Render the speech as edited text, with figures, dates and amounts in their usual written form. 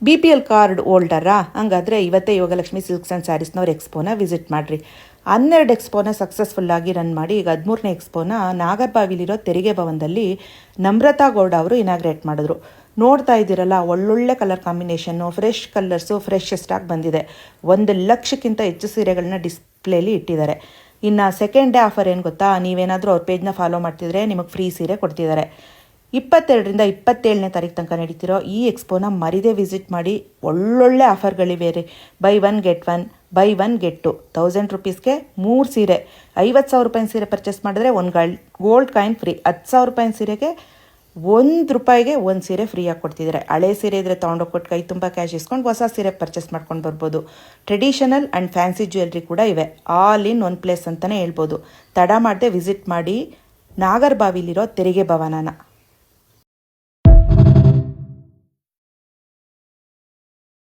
BPL card ಹೋಲ್ಡರಾ? ಹಂಗಾದರೆ ಇವತ್ತೇ Yogalakshmi silks and ಸ್ಯಾರೀಸ್ನವ್ರ ಎಕ್ಸ್ಪೋನ visit ಮಾಡಿರಿ. 12 ಎಕ್ಸ್ಪೋನ ಸಕ್ಸಸ್ಫುಲ್ಲಾಗಿ ರನ್ ಮಾಡಿ ಈಗ 13ನೇ ಎಕ್ಸ್ಪೋನ ನಾಗರ್ಬಾವಿಲಿರೋ ತೆರಿಗೆ ಭವನದಲ್ಲಿ ನಮ್ರತಾ ಗೌಡ ಅವರು ಇನಾಗ್ರೇಟ್ ಮಾಡಿದ್ರು. ನೋಡ್ತಾ ಇದ್ದೀರಲ್ಲ, ಒಳ್ಳೊಳ್ಳೆ colour combination, fresh colours, fresh stock ಬಂದಿದೆ. 1,00,000ಕ್ಕಿಂತ ಹೆಚ್ಚು ಸೀರೆಗಳನ್ನ ಡಿಸ್ಪ್ಲೇಲಿ ಇಟ್ಟಿದ್ದಾರೆ. ಇನ್ನು ಸೆಕೆಂಡ್ ಡೇ ಆಫರ್ ಏನು ಗೊತ್ತಾ? ನೀವೇನಾದರೂ ಅವ್ರ ಪೇಜ್ನ ಫಾಲೋ ಮಾಡ್ತಿದ್ರೆ ನಿಮಗೆ ಫ್ರೀ ಸೀರೆ ಕೊಡ್ತಿದ್ದಾರೆ. 22ರಿಂದ 27ನೇ ತಾರೀಕು ತನಕ ನಡೀತಿರೋ ಈ ಎಕ್ಸ್ಪೋನ ಮರಿದೇ ವಿಸಿಟ್ ಮಾಡಿ. ಒಳ್ಳೊಳ್ಳೆ ಆಫರ್ಗಳಿವೆ ರೀ. Buy one get one, buy one get two. 1000 ರುಪೀಸ್ಗೆ 3 ಸೀರೆ. 50,000 ರೂಪಾಯಿ ಸೀರೆ ಪರ್ಚೇಸ್ ಮಾಡಿದ್ರೆ ಒಂದು ಗೋಲ್ಡ್ ಕಾಯಿನ್ ಫ್ರೀ. 10,000 ರೂಪಾಯಿ ಸೀರೆಗೆ ₹1 ಒಂದು ಸೀರೆ ಫ್ರೀಯಾಗಿ ಕೊಡ್ತಿದ್ದಾರೆ. ಹಳೆ ಸೀರೆ ಇದ್ರೆ ತೊಗೊಂಡೋಗ್ಬಿಟ್ಟು ಕೈ ತುಂಬ ಕ್ಯಾಶ್ ಇಸ್ಕೊಂಡು ಹೊಸ ಸೀರೆ ಪರ್ಚೇಸ್ ಮಾಡ್ಕೊಂಡು ಬರ್ಬೋದು. ಟ್ರೆಡಿಷನಲ್ ಆ್ಯಂಡ್ ಫ್ಯಾನ್ಸಿ ಜ್ಯುವೆಲ್ರಿ ಕೂಡ ಇವೆ. ಆಲ್ ಇನ್ ಒನ್ ಪ್ಲೇಸ್ ಅಂತಲೇ ಹೇಳ್ಬೋದು. ತಡ ಮಾಡದೆ ವಿಸಿಟ್ ಮಾಡಿ ನಾಗರ್ಬಾವಿಲಿರೋ ತೆರಿಗೆ ಭವನನ.